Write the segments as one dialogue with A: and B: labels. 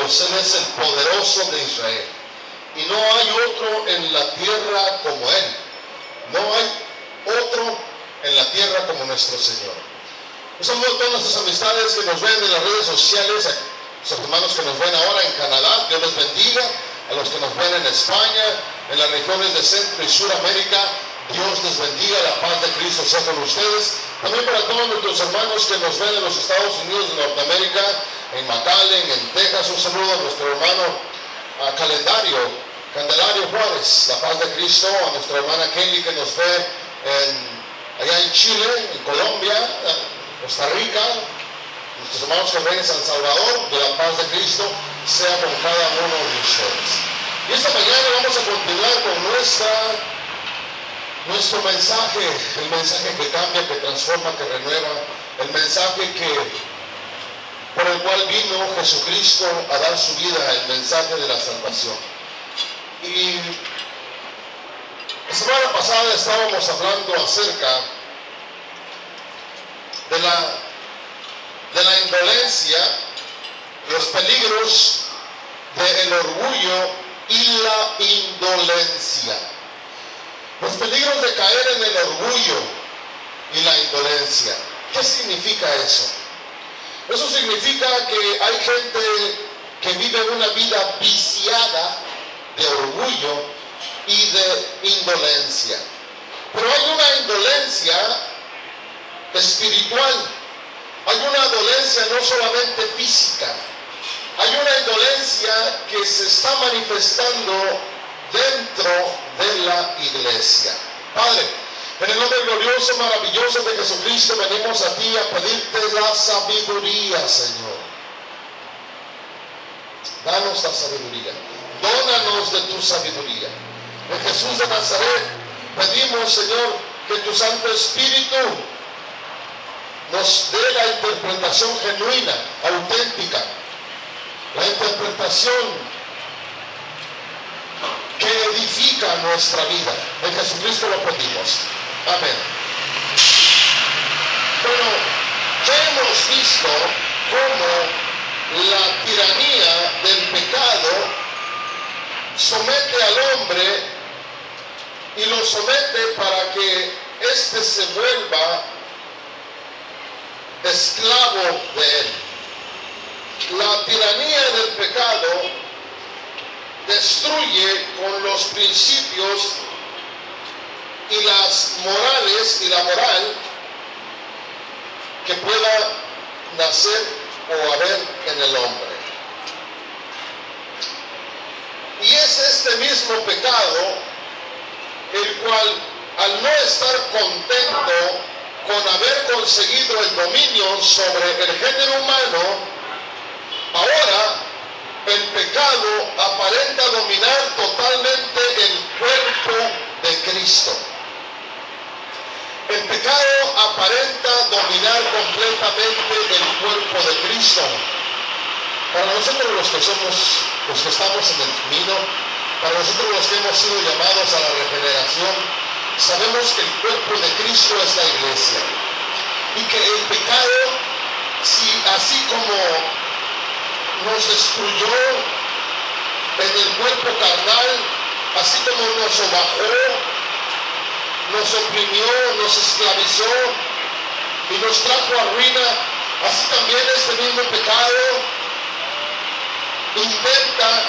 A: Dios, Él es el poderoso de Israel. Y no hay otro en la tierra como Él. No hay otro en la tierra como nuestro Señor. Un saludo a todas nuestras amistades que nos ven en las redes sociales, a los hermanos que nos ven ahora en Canadá, Dios les bendiga. A los que nos ven en España, en las regiones de Centro y Suramérica, Dios les bendiga, la paz de Cristo sea con ustedes. También para todos nuestros hermanos que nos ven en los Estados Unidos de Norteamérica, en McAllen, en Texas, un saludo a nuestro hermano Candelario Juárez, la paz de Cristo, a nuestra hermana Kelly que nos ve allá en Chile, en Colombia, Costa Rica, nuestros hermanos que ven en San Salvador, de la paz de Cristo sea con cada uno de ustedes. Y esta mañana vamos a continuar con nuestro mensaje, el mensaje que cambia, que transforma, que renueva, el mensaje por el cual vino Jesucristo a dar su vida, el mensaje de la salvación. Y la semana pasada estábamos hablando acerca de la indolencia, los peligros del orgullo y la indolencia. Los peligros de caer en el orgullo y la indolencia. ¿Qué significa eso? Eso significa que hay gente que vive una vida viciada de orgullo y de indolencia. Pero hay una indolencia espiritual. Hay una dolencia no solamente física, hay una indolencia que se está manifestando dentro de la iglesia. Padre, en el nombre glorioso, maravilloso de Jesucristo, venimos a ti a pedirte la sabiduría, Señor. Danos la sabiduría, dónanos de tu sabiduría. En Jesús de Nazaret pedimos, Señor, que tu Santo Espíritu nos dé la interpretación genuina, auténtica, la interpretación que edifica nuestra vida. En Jesucristo lo pedimos. Amén. Bueno, ya hemos visto cómo la tiranía del pecado somete al hombre y lo somete para que éste se vuelva esclavo de él. La tiranía del pecado destruye con los principios y las morales y la moral que pueda nacer o haber en el hombre. Y es este mismo pecado el cual, al no estar contento con haber conseguido el dominio sobre el género humano, ahora el pecado aparenta dominar totalmente el cuerpo de Cristo. El pecado aparenta dominar completamente el cuerpo de Cristo. Para nosotros los que estamos en el camino, para nosotros los que hemos sido llamados a la regeneración, sabemos que el cuerpo de Cristo es la iglesia. Y que el pecado, así como nos destruyó en el cuerpo carnal, así como nos sobajó, nos oprimió, nos esclavizó y nos trajo a ruina, así también este mismo pecado intenta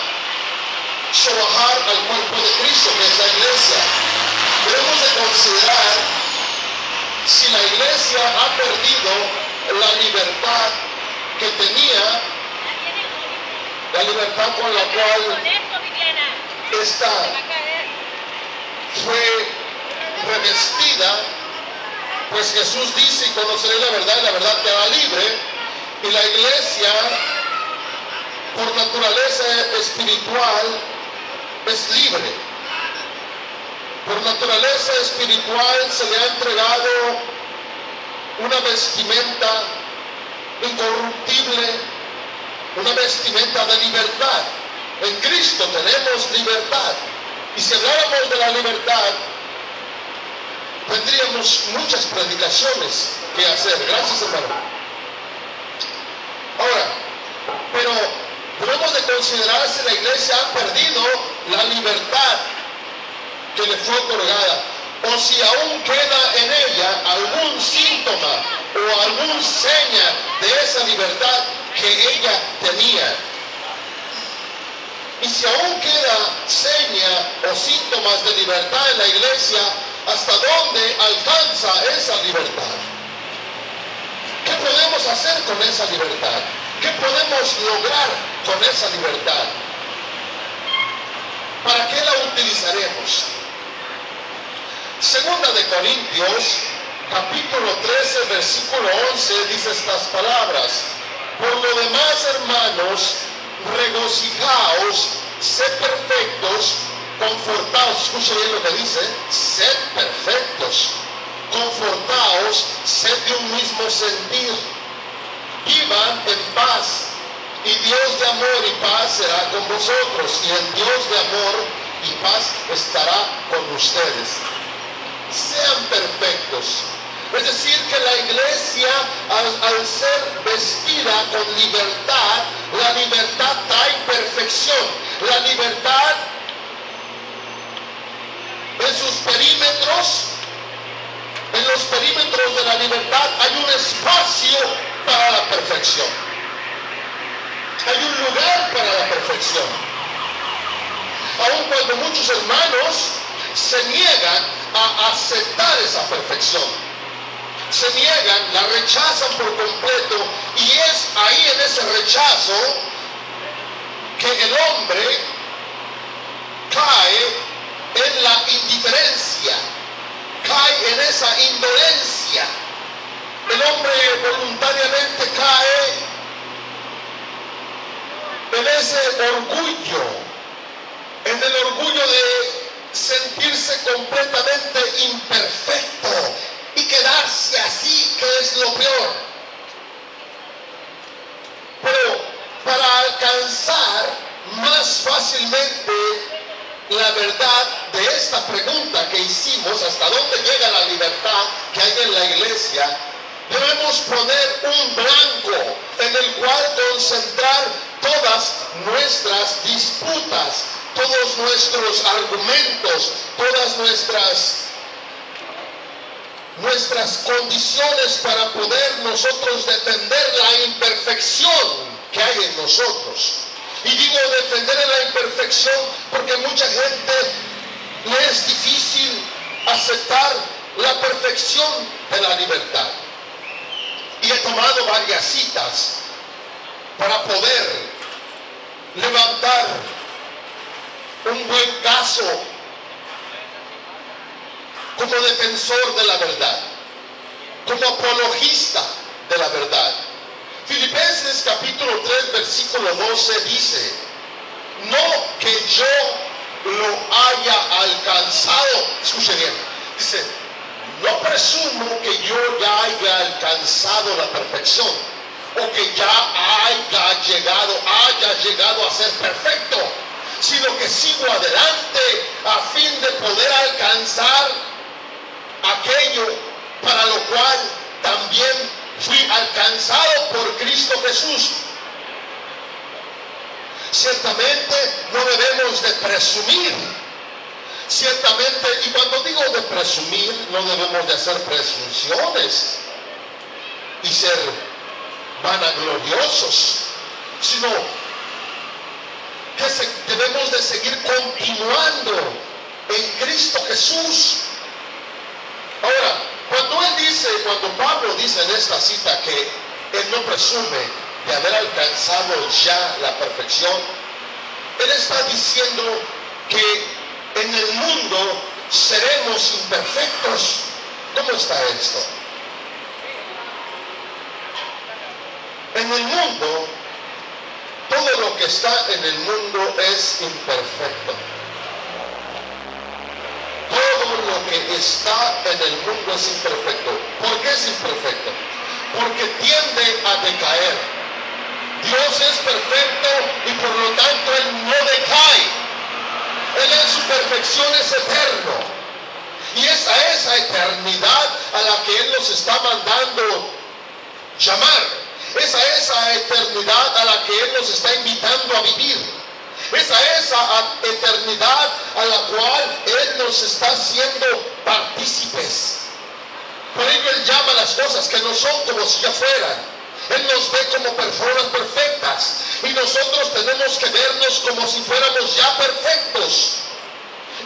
A: sobajar al cuerpo de Cristo, que es la iglesia. Debemos de considerar si la iglesia ha perdido la libertad que tenía, la libertad con la cual esta fue revestida, pues Jesús dice: y conoceré la verdad y la verdad te hará libre. Y la iglesia, por naturaleza espiritual, es libre. Por naturaleza espiritual se le ha entregado una vestimenta incorruptible, una vestimenta de libertad. En Cristo tenemos libertad. Y si habláramos de la libertad, tendríamos muchas predicaciones que hacer. Gracias, hermano. Ahora, pero Debemos de considerar si la iglesia ha perdido la libertad que le fue otorgada, o si aún queda en ella algún síntoma o algún seña de esa libertad que ella tenía. Y si aún queda seña o síntomas de libertad en la iglesia, ¿hasta dónde alcanza esa libertad? ¿Qué podemos hacer con esa libertad? ¿Qué podemos lograr con esa libertad? ¿Para qué la utilizaremos? Segunda de Corintios, capítulo 13, versículo 11, dice estas palabras: por lo demás, hermanos, regocijaos, sed perfectos, confortaos. Escuche bien lo que dice: sed perfectos, confortaos, sed de un mismo sentir, vivan en paz, y Dios de amor y paz será con vosotros, y el Dios de amor y paz estará con ustedes. Sean perfectos. Es decir, que la iglesia, al ser vestida con libertad, la libertad trae perfección. La libertad en sus perímetros, en los perímetros de la libertad hay un espacio para la perfección. Hay un lugar para la perfección. Aun cuando muchos hermanos se niegan a aceptar esa perfección, se niegan, la rechazan por completo, y es ahí en ese rechazo que el hombre cae en la indiferencia, cae en esa indolencia. El hombre voluntariamente cae en ese orgullo, en el orgullo de sentirse completamente imperfecto y quedarse así, que es lo peor. Pero para alcanzar más fácilmente la verdad de esta pregunta que hicimos, hasta dónde llega la libertad que hay en la iglesia, debemos poner un blanco en el cual concentrar todas nuestras disputas, todos nuestros argumentos, todas nuestras condiciones para poder nosotros defender la imperfección que hay en nosotros. Y digo defender la imperfección porque mucha gente le es difícil aceptar la perfección de la libertad. Y he tomado varias citas para poder levantar un buen caso como defensor de la verdad, como apologista de la verdad. Filipenses capítulo 3 versículo 12 dice: no que yo lo haya alcanzado, escuche bien, dice, no presumo que yo ya haya alcanzado la perfección, o que ya haya llegado a ser perfecto, sino que sigo adelante a fin de poder alcanzar aquello para lo cual también fui alcanzado por Cristo Jesús. Ciertamente no debemos de presumir. Ciertamente, y cuando digo de presumir, no debemos de hacer presunciones y ser vanagloriosos, sino que debemos de seguir continuando en Cristo Jesús. Ahora, cuando Pablo dice en esta cita que él no presume de haber alcanzado ya la perfección, él está diciendo que en el mundo seremos imperfectos. ¿Cómo está esto? En el mundo, todo lo que está en el mundo es imperfecto. Todo lo que está en el mundo es imperfecto. ¿Por qué es imperfecto? Porque tiende a decaer. Dios es perfecto y por lo tanto Él no decae. Él en su perfección es eterno. Y es a esa eternidad a la que Él nos está mandando llamar. Es a esa eternidad a la que Él nos está invitando a vivir. Es a esa eternidad a la cual Él nos está haciendo partícipes. Por ello Él llama las cosas que no son como si ya fueran. Él nos ve como personas perfectas y nosotros tenemos que vernos como si fuéramos ya perfectos.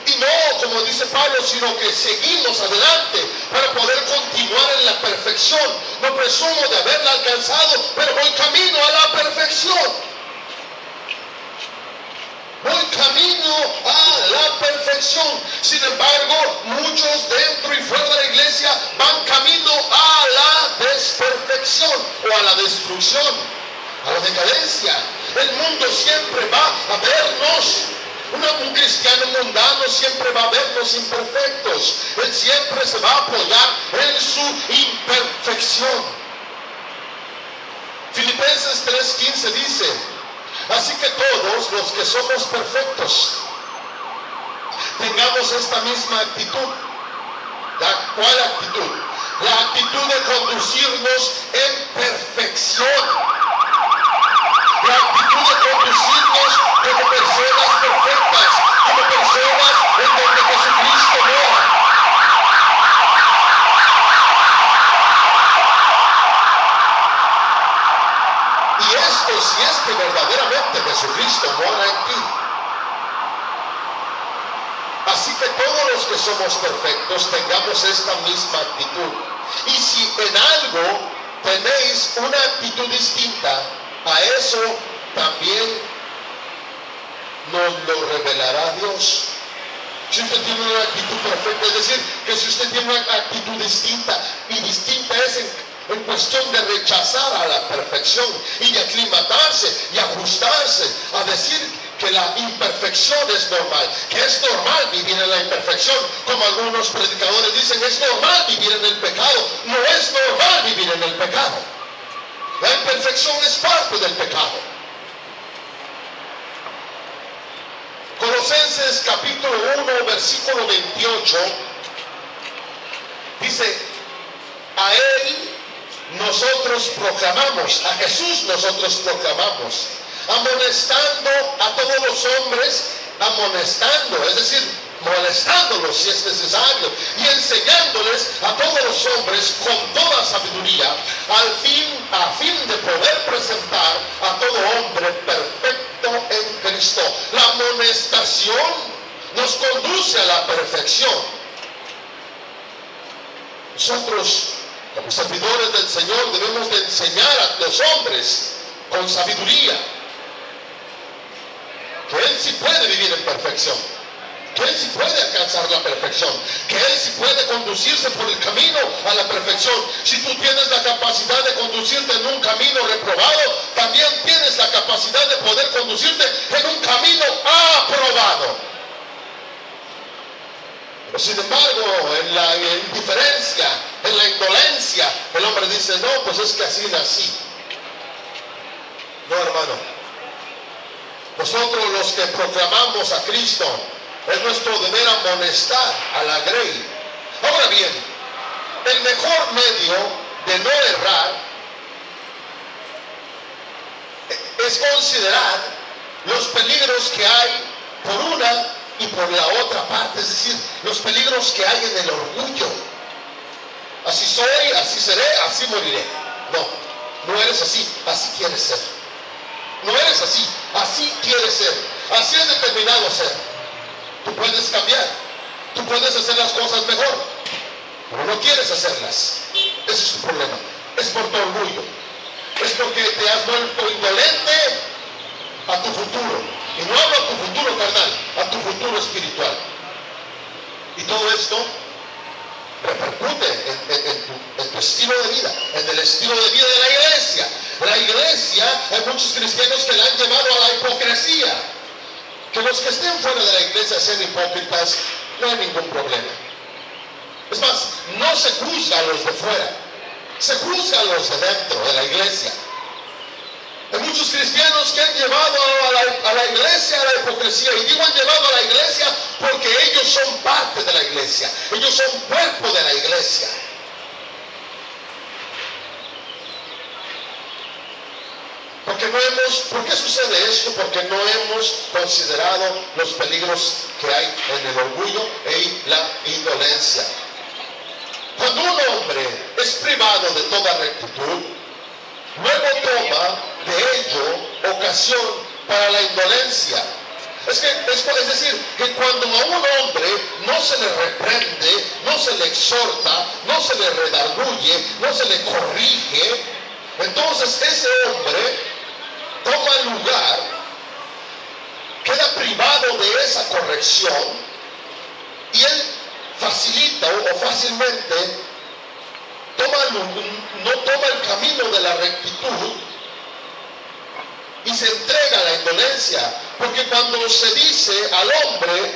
A: Y no, como dice Pablo, sino que seguimos adelante para poder continuar en la perfección. No presumo de haberla alcanzado, pero voy camino a la perfección. Voy camino a la perfección. Sin embargo, muchos dentro y fuera de la iglesia van camino a la desperfección o a la destrucción, a la decadencia. El mundo siempre va a vernos, un cristiano mundano siempre va a vernos imperfectos. Él siempre se va a apoyar en su imperfección. Filipenses 3:15 dice: así que todos los que somos perfectos tengamos esta misma actitud. ¿Cuál actitud? La actitud de conducirnos en perfección. La actitud de conducirnos como personas perfectas, como personas en donde Jesucristo mora. Y esto si es que verdaderamente Jesucristo mora en ti. Así que todos los que somos perfectos tengamos esta misma actitud. Y si en algo tenéis una actitud distinta, a eso también nos lo revelará Dios. Si usted tiene una actitud perfecta, es decir, que si usted tiene una actitud distinta, y distinta es en cuestión de rechazar a la perfección y de aclimatarse y ajustarse a decir que la imperfección es normal, que es normal vivir en la imperfección, como algunos predicadores dicen, es normal vivir en el pecado. No es normal vivir en el pecado. La imperfección es parte del pecado. Colosenses capítulo 1 versículo 28 dice: a Él nosotros proclamamos, a Jesús nosotros proclamamos, amonestando a todos los hombres, amonestando, es decir, molestándolos si es necesario, y enseñándoles a todos los hombres con toda sabiduría, a fin de poder presentar a todo hombre perfecto en Cristo. La amonestación nos conduce a la perfección. Nosotros, como servidores del Señor, debemos de enseñar a los hombres con sabiduría que Él sí puede vivir en perfección, que Él sí puede alcanzar la perfección, que Él sí puede conducirse por el camino a la perfección. Si tú tienes la capacidad de conducirte en un camino reprobado, también tienes la capacidad de poder conducirte en un camino aprobado. Pero sin embargo, en la indiferencia, en la indolencia, el hombre dice: no, pues es que así nací. No, hermano. Nosotros los que proclamamos a Cristo, es nuestro deber amonestar a la grey. Ahora bien, el mejor medio de no errar es considerar los peligros que hay por una y por la otra parte, es decir, los peligros que hay en el orgullo. Así soy, así seré, así moriré. No, no eres así, así quieres ser. No eres así, así quieres ser, así es determinado ser. Tú puedes cambiar, tú puedes hacer las cosas mejor, pero no quieres hacerlas. Ese es tu problema, es por tu orgullo, es porque te has vuelto indolente a tu futuro. Y no hablo a tu futuro carnal, a tu futuro espiritual. Y todo esto repercute en tu estilo de vida, en el estilo de vida de la iglesia. La iglesia, hay muchos cristianos que la han llevado a la hipocresía. Que los que estén fuera de la iglesia sean hipócritas, no hay ningún problema. Es más, no se juzga a los de fuera, se juzga a los de dentro de la iglesia. Hay muchos cristianos que han llevado a la iglesia a la hipocresía, y digo han llevado a la iglesia porque ellos son parte de la iglesia, ellos son cuerpo de la iglesia. ¿Por qué sucede esto? Porque no hemos considerado los peligros que hay en el orgullo y la indolencia. Cuando un hombre es privado de toda rectitud, luego toma de ello ocasión para la indolencia. Es decir, que cuando a un hombre no se le reprende, no se le exhorta, no se le redarguye, no se le corrige, entonces ese hombre toma lugar, queda privado de esa corrección y él facilita o fácilmente no toma el camino de la rectitud y se entrega a la indolencia, porque cuando se dice al hombre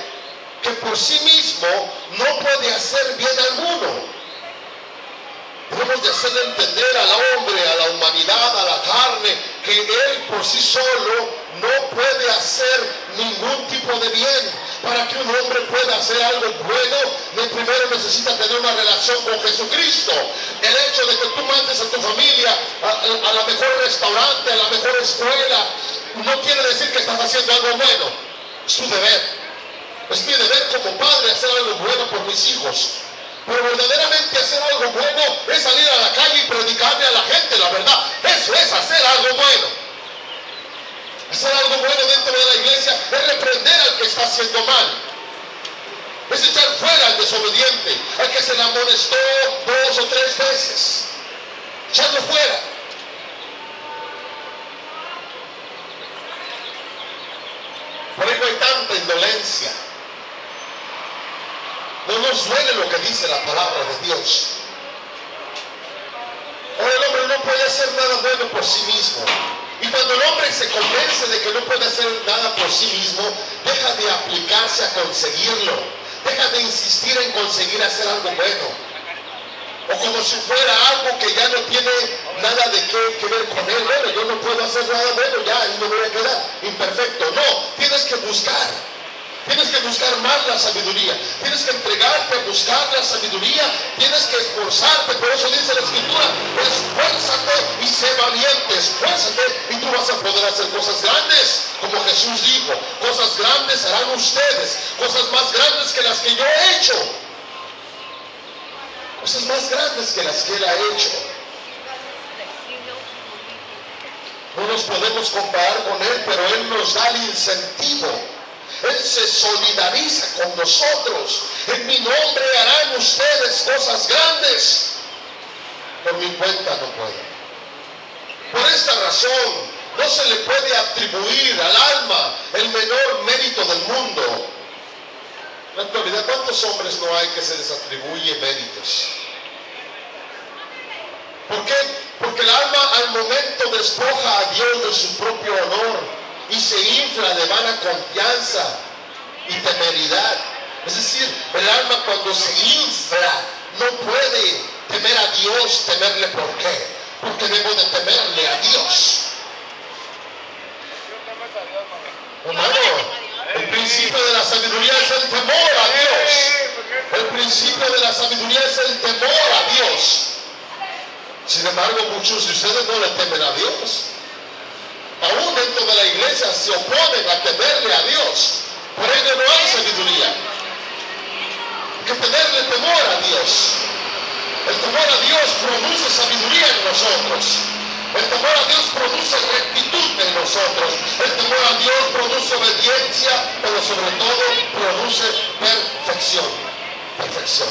A: que por sí mismo no puede hacer bien alguno, debemos de hacerle entender al hombre, a la humanidad, a la carne, que él por sí solo no puede hacer ningún tipo de bien. Para que un hombre pueda hacer algo bueno, primero necesita tener una relación con Jesucristo. El hecho de que tú mandes a tu familia a la mejor restaurante, a la mejor escuela, no quiere decir que estás haciendo algo bueno. Es tu deber. Es mi deber como padre hacer algo bueno por mis hijos. Pero verdaderamente hacer algo bueno es salir a la calle y predicarle a la gente la verdad. Eso es hacer algo bueno. Hacer algo bueno dentro de la iglesia es reprender al que está haciendo mal. Es echar fuera al desobediente, al que se le amonestó 2 o 3 veces. Echarlo fuera. Por eso hay tanta indolencia. No nos duele lo que dice la palabra de Dios. Ahora el hombre no puede hacer nada bueno por sí mismo. Y cuando el hombre se convence de que no puede hacer nada por sí mismo, deja de aplicarse a conseguirlo. Deja de insistir en conseguir hacer algo bueno. O como si fuera algo que ya no tiene nada de qué ver con él. Bueno, yo no puedo hacer nada bueno, ya, y me voy a quedar imperfecto. No, tienes que buscar. Tienes que buscar más la sabiduría. Tienes que entregarte a buscar la sabiduría. Tienes que esforzarte. Por eso dice la Escritura: esfuérzate y sé valiente. Esfuérzate y tú vas a poder hacer cosas grandes. Como Jesús dijo: cosas grandes harán ustedes. Cosas más grandes que las que yo he hecho. Cosas más grandes que las que Él ha hecho. No nos podemos comparar con Él, pero Él nos da el incentivo. Él se solidariza con nosotros. En mi nombre harán ustedes cosas grandes. Por mi cuenta no pueden. Por esta razón, no se le puede atribuir al alma el menor mérito del mundo. En la actualidad, ¿cuántos hombres no hay que se les atribuye méritos? ¿Por qué? Porque el alma al momento despoja a Dios de su propio honor y se infla de vana confianza y temeridad. Es decir, el alma cuando se infla no puede temer a Dios. ¿Temerle por qué? Porque debo de temerle a Dios. Hermano, el principio de la sabiduría es el temor a Dios. El principio de la sabiduría es el temor a Dios. Sin embargo, muchos de ustedes no le temen a Dios. Aún dentro de la iglesia se oponen a temerle a Dios. Por ello no hay sabiduría. Hay que tenerle temor a Dios. El temor a Dios produce sabiduría en nosotros. El temor a Dios produce rectitud en nosotros. El temor a Dios produce obediencia, pero sobre todo produce perfección. Perfección.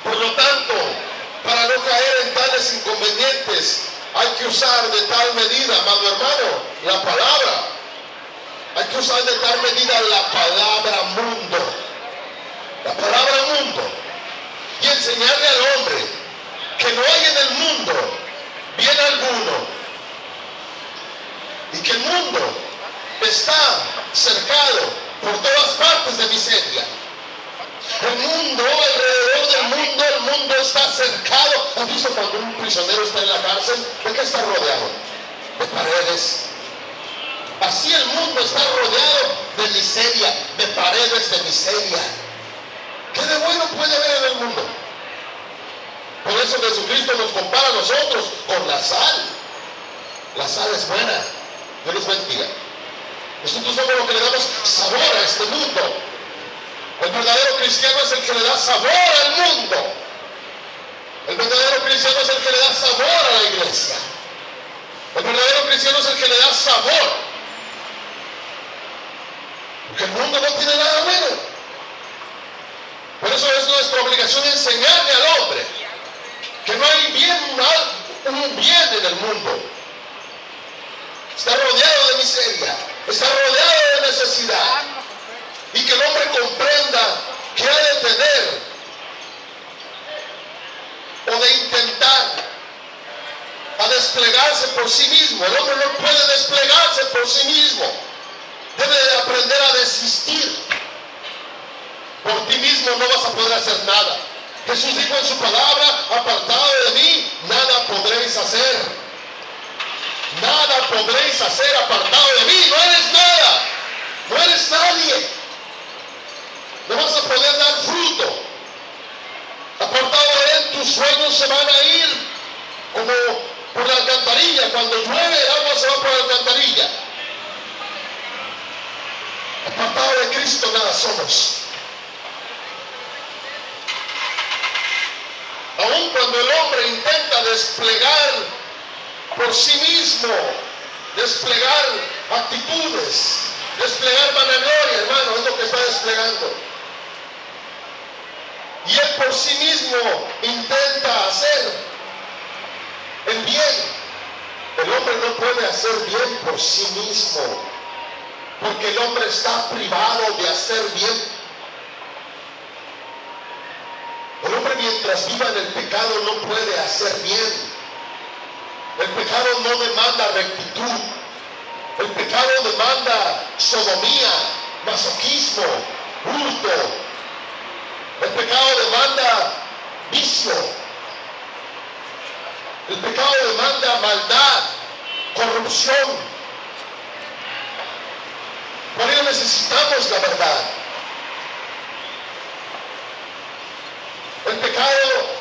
A: Por lo tanto, para no caer en tales inconvenientes, hay que usar de tal medida, amado hermano, la palabra. Hay que usar de tal medida la palabra mundo. La palabra mundo. Y enseñarle al hombre que no hay en el mundo bien alguno. Y que el mundo está cercado por todas partes de miseria. El mundo, alrededor del mundo, el mundo está cercado. ¿Has visto cuando un prisionero está en la cárcel? ¿De qué está rodeado? De paredes. Así el mundo está rodeado de miseria, de paredes de miseria. ¿Qué de bueno puede haber en el mundo? Por eso Jesucristo nos compara a nosotros con la sal. La sal es buena. Dios les bendiga. Nosotros somos los que le damos sabor a este mundo. El verdadero cristiano es el que le da sabor al mundo. El verdadero cristiano es el que le da sabor a la iglesia. El verdadero cristiano es el que le da sabor. Porque el mundo no tiene nada bueno. Por eso es nuestra obligación enseñarle al hombre que no hay un bien en el mundo. Está rodeado de miseria, está rodeado de necesidad. Y que el hombre comprenda que ha de tener o de intentar a desplegarse por sí mismo. El hombre no puede desplegarse por sí mismo. Debe de aprender a desistir. Por ti mismo no vas a poder hacer nada. Jesús dijo en su palabra: apartado de mí, nada podréis hacer. Nada podréis hacer apartado de mí. No eres nada. No eres nadie. No vas a poder dar fruto. Apartado de él, tus sueños se van a ir como por la alcantarilla. Cuando llueve, el agua se va por la alcantarilla. Apartado de Cristo, nada somos. Aun cuando el hombre intenta desplegar por sí mismo, desplegar actitudes, desplegar vanagloria, hermano, es lo que está desplegando. Y él por sí mismo intenta hacer el bien. El hombre no puede hacer bien por sí mismo, porque el hombre está privado de hacer bien. El hombre, mientras viva en el pecado, no puede hacer bien. El pecado no demanda rectitud. El pecado demanda sodomía, masoquismo, hurto. El pecado demanda vicio. El pecado demanda maldad, corrupción. Por ello necesitamos la verdad. El pecado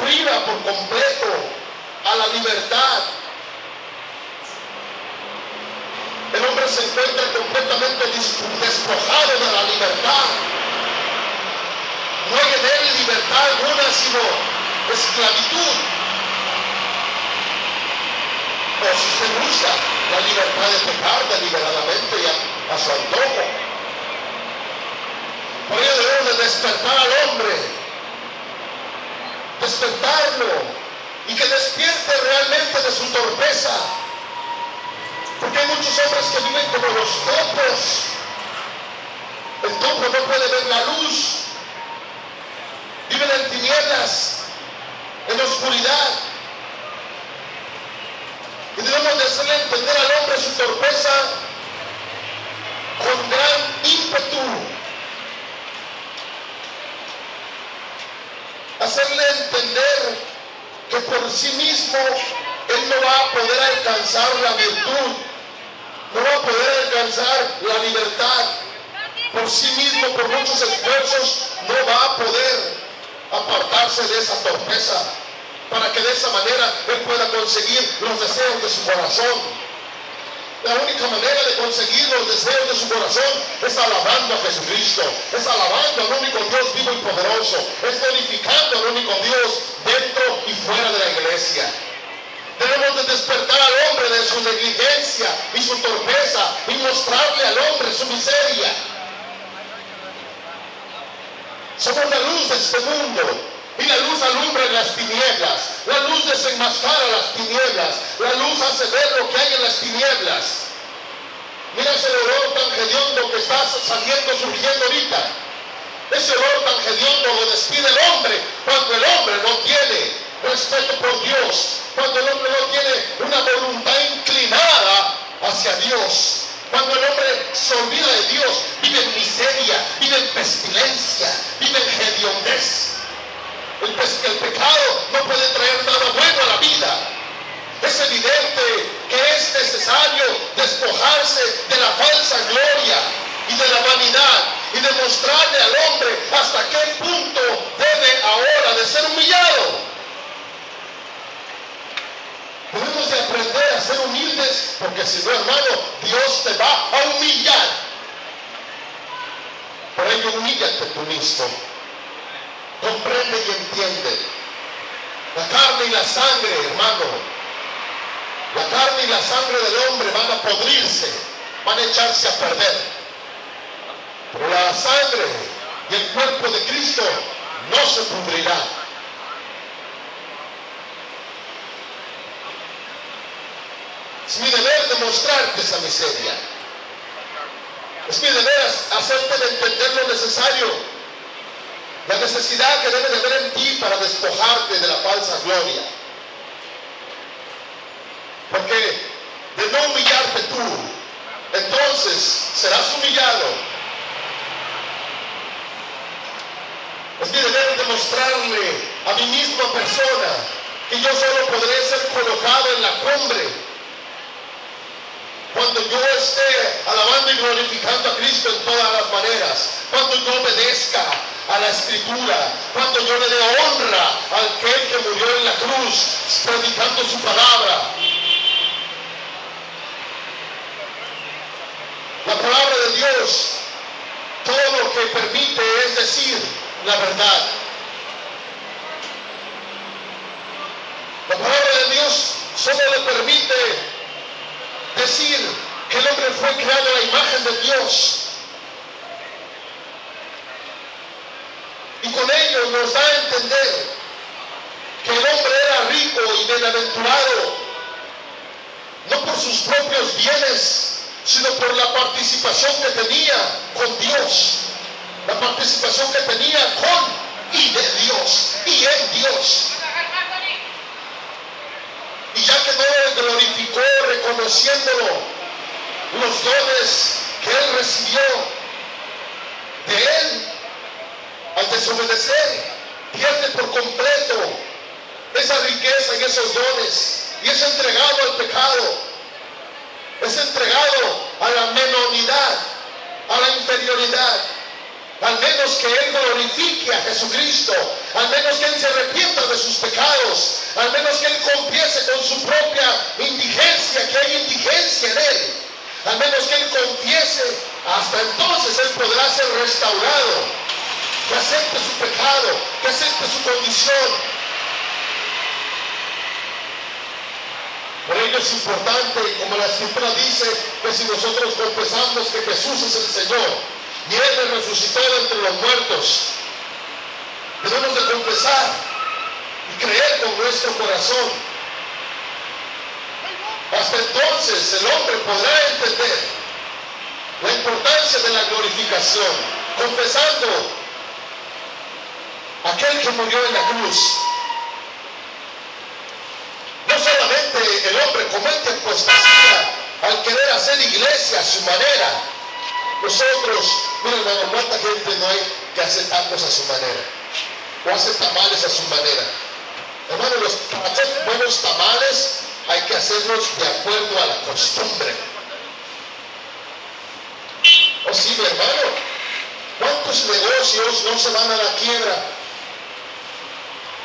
A: priva por completo a la libertad. El hombre se encuentra completamente despojado de la libertad. No hay en él libertad alguna, sino esclavitud. O si se usa la libertad de pecar deliberadamente y a su antojo. Por ello debemos de despertar al hombre, despertarlo, y que despierte realmente de su torpeza. Porque hay muchos hombres que viven como los topos. El topo no puede ver la luz. Viven en tinieblas, en oscuridad. Y debemos de hacerle entender al hombre su torpeza con gran ímpetu. Hacerle entender que por sí mismo él no va a poder alcanzar la virtud, no va a poder alcanzar la libertad. Por sí mismo, por muchos esfuerzos, no va a poder apartarse de esa torpeza, para que de esa manera él pueda conseguir los deseos de su corazón. La única manera de conseguir los deseos de su corazón es alabando a Jesucristo, es alabando al único Dios vivo y poderoso, es glorificando al único Dios dentro y fuera de la iglesia. Debemos de despertar al hombre de su negligencia y su torpeza y mostrarle al hombre su miseria. Somos la luz de este mundo. Y la luz alumbra en las tinieblas. La luz desenmascara las tinieblas. La luz hace ver lo que hay en las tinieblas. Mira ese olor tan hediondo que está surgiendo ahorita. Ese olor tan hediondo lo despide el hombre cuando el hombre no tiene respeto por Dios. Cuando el hombre no tiene una voluntad inclinada hacia Dios. Cuando el hombre se olvida de Dios, vive en miseria, vive en pestilencia, vive en hediondez. El pecado no puede traer nada bueno a la vida. Es evidente que es necesario despojarse de la falsa gloria y de la vanidad y demostrarle al hombre hasta qué punto debe ahora de ser humillado. ser humildes, porque si no, hermano, Dios te va a humillar. Por ello, humíllate tú mismo. Comprende y entiende. La carne y la sangre, hermano, la carne y la sangre del hombre van a podrirse, van a echarse a perder. Pero la sangre y el cuerpo de Cristo no se pudrirá. Es mi deber demostrarte esa miseria. Es mi deber hacerte de entender lo necesario, la necesidad que debe de haber en ti para despojarte de la falsa gloria. Porque de no humillarte tú, entonces serás humillado. Es mi deber demostrarle a mi misma persona que yo solo podré ser colocado en la cumbre cuando yo esté alabando y glorificando a Cristo en todas las maneras, cuando yo obedezca a la Escritura, cuando yo le dé honra al que murió en la cruz predicando su palabra. La palabra de Dios todo lo que permite es decir la verdad. La palabra de Dios solo le permite decir que el hombre fue creado a la imagen de Dios. Y con ello nos da a entender que el hombre era rico y bienaventurado, no por sus propios bienes, sino por la participación que tenía con Dios, la participación que tenía con y de Dios y en Dios. Y ya que no le glorificó reconociéndolo, los dones que él recibió de él, al desobedecer, pierde por completo esa riqueza y esos dones, y es entregado al pecado, es entregado a la menonidad, a la inferioridad. Al menos que él glorifique a Jesucristo, al menos que él se arrepienta de sus pecados, al menos que él confiese con su propia indigencia que hay indigencia en él, al menos que él confiese, hasta entonces él podrá ser restaurado, que acepte su pecado, que acepte su condición. Por ello es importante, como la Escritura dice, que si nosotros confesamos que Jesús es el Señor y Él resucitó de entre los muertos, debemos de confesar y creer con nuestro corazón. Hasta entonces el hombre podrá entender la importancia de la glorificación, confesando aquel que murió en la cruz. No solamente el hombre comete apostasía al querer hacer iglesia a su manera. Nosotros, miren hermano, cuánta gente no hay que hace tacos a su manera, o hace tamales a su manera. Hermano, para hacer buenos tamales hay que hacerlos de acuerdo a la costumbre. ¿O sí, mi hermano? ¿Cuántos negocios no se van a la quiebra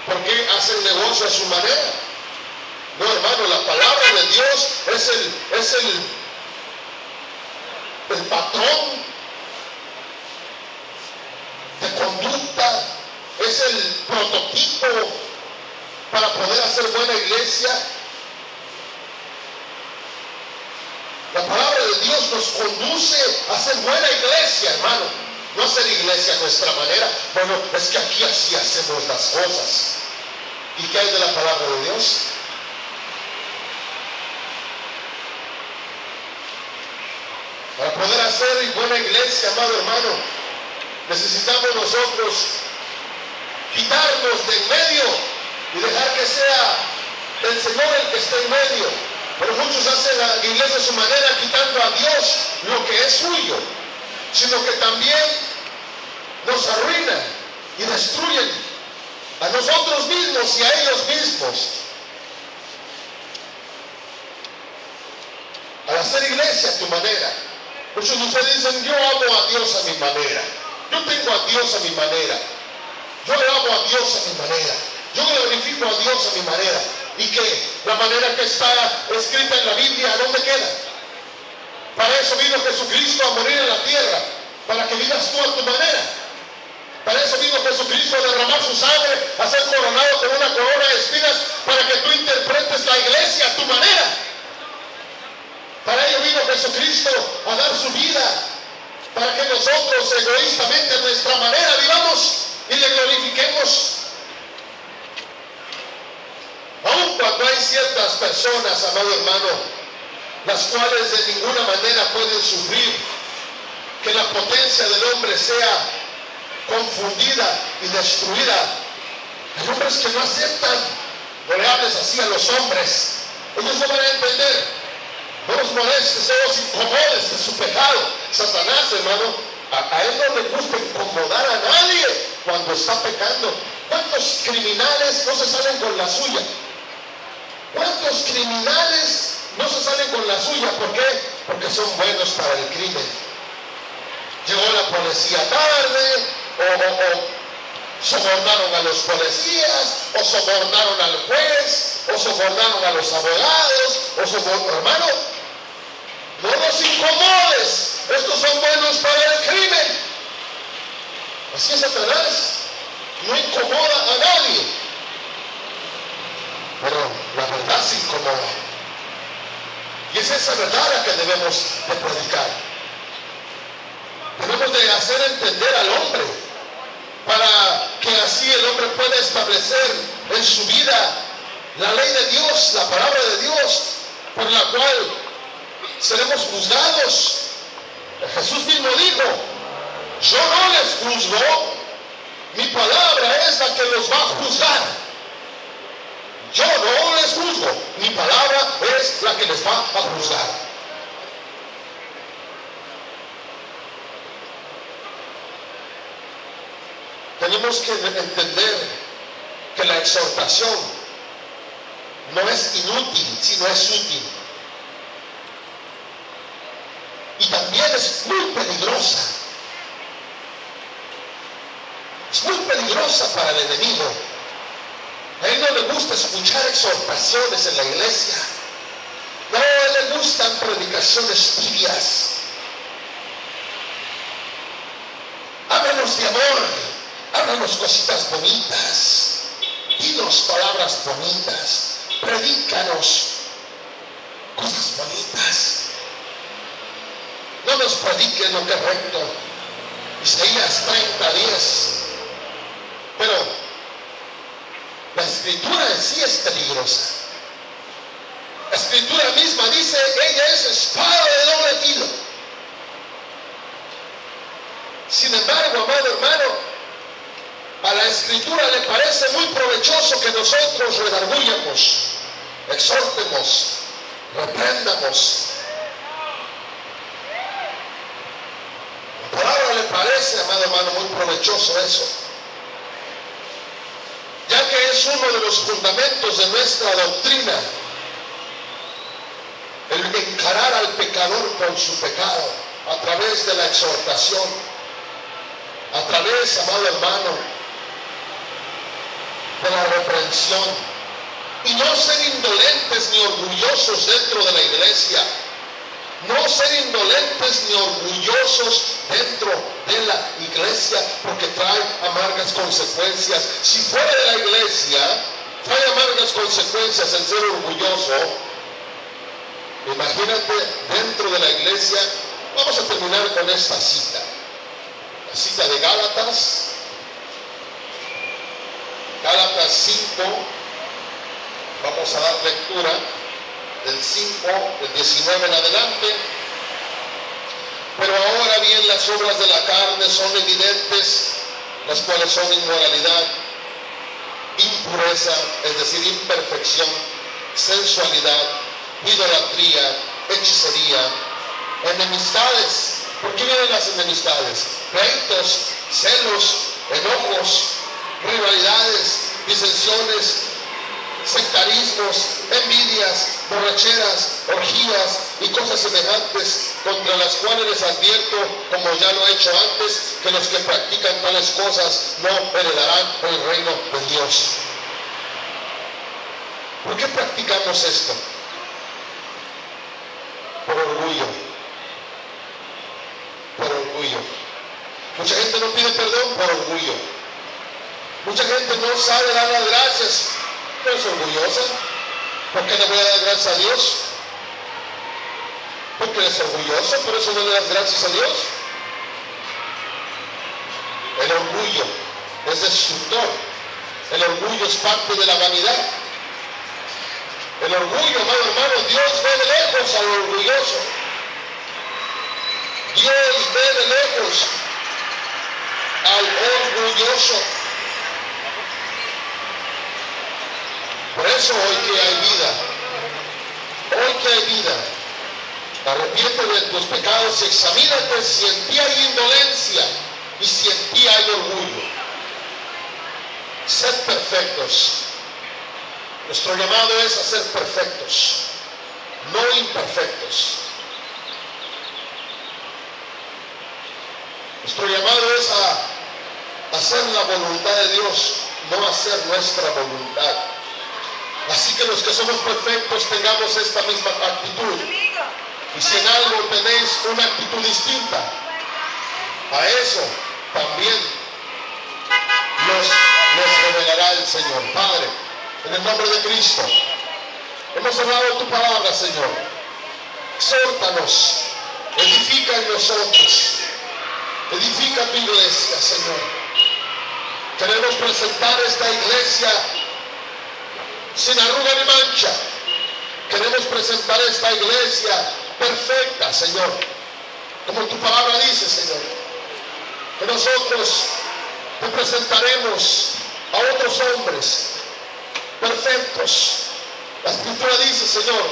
A: porque hacen negocio a su manera? No, hermano, la palabra de Dios es el patrón de conducta, es el prototipo para poder hacer buena iglesia. La palabra de Dios nos conduce a hacer buena iglesia, hermano, no hacer iglesia a nuestra manera. Bueno, es que aquí así hacemos las cosas. ¿Y qué hay de la palabra de Dios? Para poder hacer buena iglesia, amado hermano, necesitamos nosotros quitarnos de en medio y dejar que sea el Señor el que esté en medio. Pero muchos hacen la iglesia a su manera, quitando a Dios lo que es suyo, sino que también nos arruinan y destruyen a nosotros mismos y a ellos mismos. Al hacer iglesia a tu manera. Muchos de ustedes dicen, yo amo a Dios a mi manera, yo tengo a Dios a mi manera, yo le amo a Dios a mi manera, yo glorifico a Dios a mi manera. y que la manera que está escrita en la Biblia, ¿a dónde queda? Para eso vino Jesucristo a morir en la tierra, para que vivas tú a tu manera. Para eso vino Jesucristo a derramar su sangre, a ser coronado con una corona de espinas, para que tú interpretes la iglesia a tu manera. Para ello vino Jesucristo a dar su vida, para que nosotros egoístamente a nuestra manera vivamos y le glorifiquemos. Aun cuando hay ciertas personas, amado hermano, las cuales de ninguna manera pueden sufrir que la potencia del hombre sea confundida y destruida. Hay hombres que no aceptan. No le hables así a los hombres, ellos no van a entender. No los molestes, no los incomodes de su pecado. Satanás, hermano, a él no le gusta incomodar a nadie cuando está pecando. ¿Cuántos criminales no se salen con la suya? ¿Cuántos criminales no se salen con la suya? ¿Por qué? Porque son buenos para el crimen. Llegó la policía tarde, o sobornaron a los policías, o sobornaron al juez, o sobornaron a los abogados, hermano, no los incomodes, estos son buenos para el crimen. Así es Satanás, no incomoda a nadie, pero la verdad se incomoda, y es esa verdad la que debemos de predicar. Debemos de hacer entender al hombre, para que así el hombre pueda establecer en su vida la ley de Dios, la palabra de Dios, por la cual seremos juzgados. Jesús mismo dijo: yo no les juzgo, mi palabra es la que los va a juzgar. Yo no les juzgo, mi palabra es la que les va a juzgar. Tenemos que entender que la exhortación no es inútil, sino es útil. Y también es muy peligrosa. Es muy peligrosa para el enemigo. A él no le gusta escuchar exhortaciones en la iglesia. No, a él le gustan predicaciones tibias. Háblanos de amor. Háblanos cositas bonitas, dinos palabras bonitas, predícanos cosas bonitas. No nos prediquen lo que es recto. Isaías 30:10. Pero la escritura en sí es peligrosa. La escritura misma dice: ella es espada de doble filo. Sin embargo, amado hermano, a la escritura le parece muy provechoso que nosotros redarguyamos, exhortemos, reprendamos. La palabra le parece, amado hermano, muy provechoso eso, ya que es uno de los fundamentos de nuestra doctrina, el encarar al pecador con su pecado a través de la exhortación, a través, amado hermano, de la reprensión, y no ser indolentes ni orgullosos dentro de la iglesia, no ser indolentes ni orgullosos dentro de la iglesia, porque trae amargas consecuencias. Si fuera de la iglesia trae amargas consecuencias el ser orgulloso, imagínate dentro de la iglesia. Vamos a terminar con esta cita, la cita de Gálatas 5, vamos a dar lectura del 5, del 19 en adelante. Pero ahora bien, las obras de la carne son evidentes, las cuales son inmoralidad, impureza, es decir, imperfección, sensualidad, idolatría, hechicería, enemistades. ¿Por qué vienen las enemistades? Pleitos, celos, enojos, rivalidades, disensiones, sectarismos, envidias, borracheras, orgías y cosas semejantes, contra las cuales les advierto, como ya lo he hecho antes, que los que practican tales cosas no heredarán el reino de Dios. ¿Por qué practicamos esto? Por orgullo. Por orgullo. Mucha gente no pide perdón por orgullo. Mucha gente no sabe dar las gracias. No es orgullosa. ¿Por qué le voy a dar gracias a Dios? Porque eres orgulloso, por eso no le das gracias a Dios. El orgullo es destructor. El orgullo es parte de la vanidad. El orgullo, amado hermano, Dios ve de lejos al orgulloso. Dios ve de lejos al orgulloso. Por eso hoy que hay vida, arrepiente de tus pecados y examínate si en ti hay indolencia y si en ti hay orgullo. Sed perfectos. Nuestro llamado es a ser perfectos, no imperfectos. Nuestro llamado es a hacer la voluntad de Dios, no hacer nuestra voluntad. Así que los que somos perfectos tengamos esta misma actitud. Y si en algo tenéis una actitud distinta, a eso también nos revelará el Señor. Padre, en el nombre de Cristo, hemos orado tu palabra, Señor. Exhórtanos, edifica en nosotros, edifica tu iglesia, Señor. Queremos presentar esta iglesia sin arruga ni mancha. Queremos presentar esta iglesia perfecta, Señor, como tu palabra dice, Señor, que nosotros te presentaremos a otros hombres perfectos. La Escritura dice, Señor,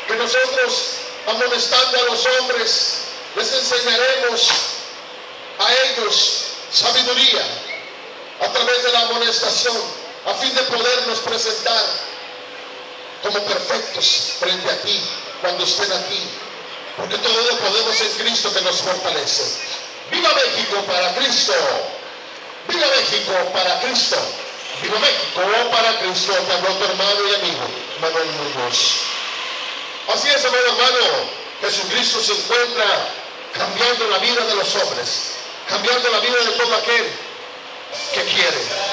A: que nosotros, amonestando a los hombres, les enseñaremos a ellos sabiduría a través de la amonestación, a fin de podernos presentar como perfectos frente a ti cuando estén aquí, porque todo lo podemos en Cristo que nos fortalece. ¡Viva México para Cristo! ¡Viva México para Cristo! ¡Viva México para Cristo! Te habló tu hermano y amigo Manuel Muñoz. Así es, amado hermano, Jesucristo se encuentra cambiando la vida de los hombres, cambiando la vida de todo aquel que quiere.